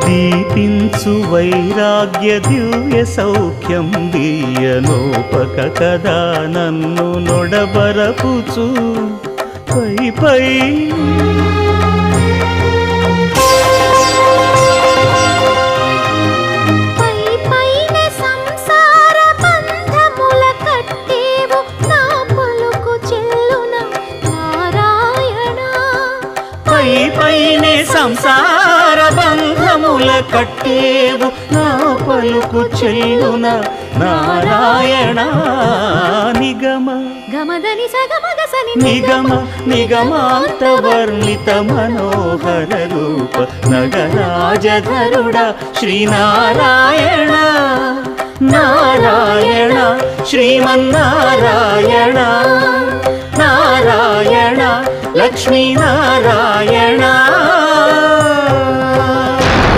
దీపించు వైరాగ్య దివ్య సౌఖ్యం దీయనోపక కదా నన్ను నొడబరపుచు పై పై పైనే సంసార బంధముల కట్టేవు నా పలుకు చెల్లున నారాయణ నిగమ గమదని సగమగసని నిగమ నిగమాంత వర్ణిత మనోహర రూప నగరాజధరుడ శ్రీనారాయణ నారాయణ శ్రీమన్నారాయణ నారాయణ లక్ష్మీనారాయణ